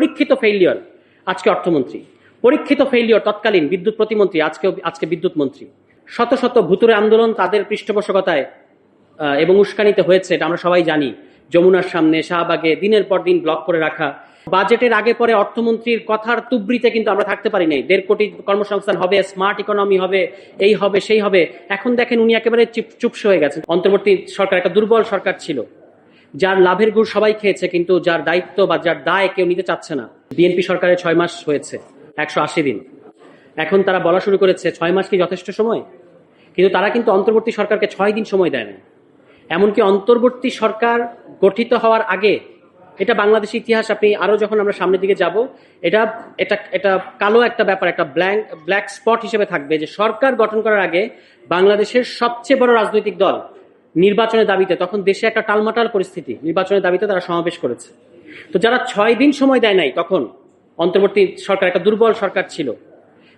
পরীক্ষিত failure আজকে অর্থমন্ত্রী, পরীক্ষিত failure তৎকালীন বিদ্যুৎ প্রতিমন্ত্রী, আজকে বিদ্যুৎ মন্ত্রী। শত শত ভুতুরে আন্দোলন তাদের পৃষ্ঠপোষকতায় এবং উস্কানিতে হয়েছে, এটা আমরা সবাই জানি। যমুনার সামনে, শাহবাগে দিনের পর দিন ব্লক করে রাখা। বাজেটের আগে পরে অর্থমন্ত্রীর কথার তুবড়িতে কিন্তু আমরা থাকতে পারি নাই। 1.5 কোটি কর্মসংস্থান হবে, স্মার্ট ইকোনমি হবে, এই হবে সেই হবে। এখন দেখেন উনি একেবারে চুপসে হয়ে গেছেন। অন্তর্বর্তী সরকার একটা দুর্বল সরকার ছিল, যার লাভের গুড় সবাই খেয়েছে, কিন্তু যার দায়িত্ব বা যার দায় কেউ নিতে চাচ্ছে না। বিএনপি সরকারের 6 মাস হয়েছে, 180 দিন। এখন তারা বলা শুরু করেছে 6 মাস কি যথেষ্ট সময়? কিন্তু তারা কিন্তু অন্তর্বর্তী সরকারকে 6 দিন সময় দেয় না। এমনকি অন্তর্বর্তী সরকার গঠিত হওয়ার আগে, এটা বাংলাদেশ ইতিহাস, আপনি আরো যখন আমরা সামনের দিকে যাব, এটা এটা এটা কালো একটা ব্যাপার, একটা ব্ল্যাক স্পট হিসেবে থাকবে যে সরকার গঠন করার আগে বাংলাদেশের সবচেয়ে বড় রাজনৈতিক দল নির্বাচনের দাবিতে, তখন দেশে একটা টালমাটাল পরিস্থিতি, নির্বাচনের দাবিতে তারা সমাবেশ করেছে। তো যারা 6 দিন সময় দেয় নাই, তখন অন্তর্বর্তী সরকার একটা দুর্বল সরকার ছিল,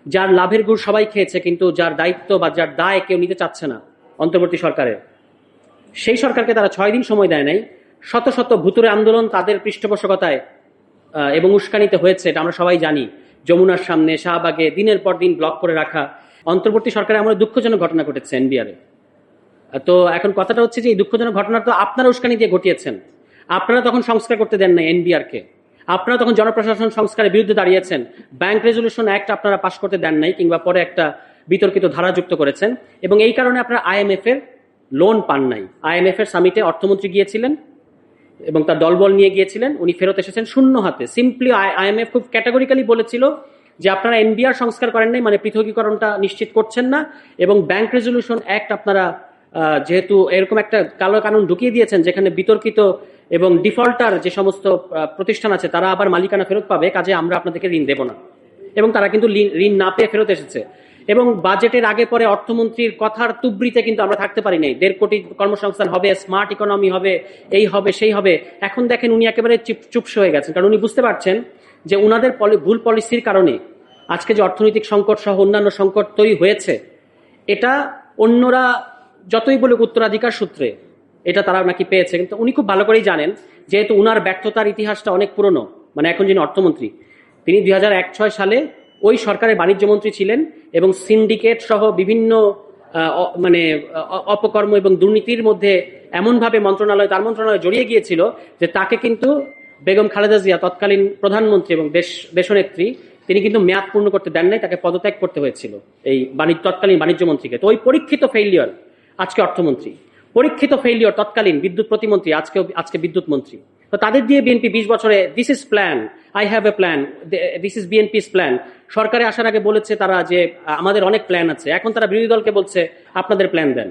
যার লাভের গুড় সবাই খেয়েছে, কিন্তু যার দায়িত্ব বা যার দায় কেউ নিতে চাচ্ছে না অন্তর্বর্তী সরকারের, সেই সরকারকে তারা 6 দিন সময় দেয় নাই। শত শত ভুতুরে আন্দোলন তাদের পৃষ্ঠপোষকতায় এবং উস্কানিতে হয়েছে, এটা আমরা সবাই জানি। যমুনার সামনে, শাহবাগে দিনের পর দিন ব্লক করে রাখা। অন্তর্বর্তী সরকারে এমন দুঃখজনক ঘটনা ঘটেছে এনবিআরে। তো এখন কথাটা হচ্ছে যে এই দুঃখজনক ঘটনা তো আপনারা উস্কানি দিয়ে ঘটিয়েছেন। আপনারা তখন সংস্কার করতে দেন না এনবিআর কে। আপনারা তখন জনপ্রশাসন সংস্কারের বিরুদ্ধে দাঁড়িয়েছেন। ব্যাংক রেজলিউশন অ্যাক্ট আপনারা পাশ করতে দেন নাই, কিংবা পরে একটা বিতর্কিত ধারা যুক্ত করেছেন, এবং এই কারণে আপনারা আইএমএফ এর লোন পান নাই। আইএমএফ এর সামিটে অর্থমন্ত্রী গিয়েছিলেন এবং তার দলবল নিয়ে গিয়েছিলেন, উনি ফেরত এসেছেন শূন্য হাতে। সিম্পলি আইএমএফ খুব ক্যাটাগরিক্যালি বলেছিল যে আপনারা এনবিআর সংস্কার করেন নাই, মানে পৃথকীকরণটা নিশ্চিত করছেন না, এবং ব্যাংক রেজলিউশন অ্যাক্ট আপনারা যেহেতু এরকম একটা কালো কানুন ঢুকিয়ে দিয়েছেন যেখানে বিতর্কিত এবং ডিফল্টার যে সমস্ত প্রতিষ্ঠান আছে তারা আবার মালিকানা ফেরত পাবে, কাজে আমরা আপনাদেরকে ঋণ দেব না। এবং তারা কিন্তু ঋণ না পেয়ে ফেরত এসেছে। এবং বাজেটের আগে পরে অর্থমন্ত্রীর কথার তুবড়িতে কিন্তু আমরা থাকতে পারি নাই। 1.5 কোটি কর্মসংস্থান হবে, স্মার্ট ইকোনমি হবে, এই হবে সেই হবে। এখন দেখেন উনি একেবারে চুপসে হয়ে গেছেন, কারণ উনি বুঝতে পারছেন যে উনাদের ভুল পলিসির কারণে আজকে যে অর্থনৈতিক সংকট সহ অন্যান্য সংকট তৈরি হয়েছে, এটা অন্যরা যতই বলুক উত্তরাধিকার সূত্রে এটা তারা নাকি পেয়েছে, কিন্তু উনি খুব ভালো করেই জানেন, যেহেতু উনার ব্যর্থতার ইতিহাসটা অনেক পুরনো। মানে এখন যিনি অর্থমন্ত্রী, তিনি 2001-06 সালে ওই সরকারের বাণিজ্য মন্ত্রী ছিলেন, এবং সিন্ডিকেট সহ বিভিন্ন অপকর্ম এবং দুর্নীতির মধ্যে এমনভাবে তার মন্ত্রণালয় জড়িয়ে গিয়েছিল যে তাকে কিন্তু বেগম খালেদা জিয়া, তৎকালীন প্রধানমন্ত্রী এবং দেশনেত্রী, তিনি কিন্তু মেয়াদ পূর্ণ করতে দেন নাই, তাকে পদত্যাগ করতে হয়েছিল এই তৎকালীন বাণিজ্য মন্ত্রীকে। তো ওই পরীক্ষিত ফেইলিয়র আজকে অর্থমন্ত্রী, পরীক্ষিত ফেইলিয়র তৎকালীন বিদ্যুৎ প্রতিমন্ত্রী, আজকে বিদ্যুৎ মন্ত্রী। তো তাদের দিয়ে বিএনপি 20 বছরে this is plan, I have a plan, this is BNP's plan. সরকারে আসার আগে বলেছে তারা যে আমাদের অনেক প্ল্যান আছে, এখন তারা বিরোধী দলকে বলছে আপনাদের প্ল্যান দেন।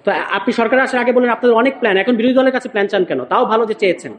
তো আপনি সরকারে আসার আগে বলেন আপনাদের অনেক প্ল্যান, এখন বিরোধী দলের কাছে প্ল্যান চান কেন? তাও ভালো যে চেয়েছেন।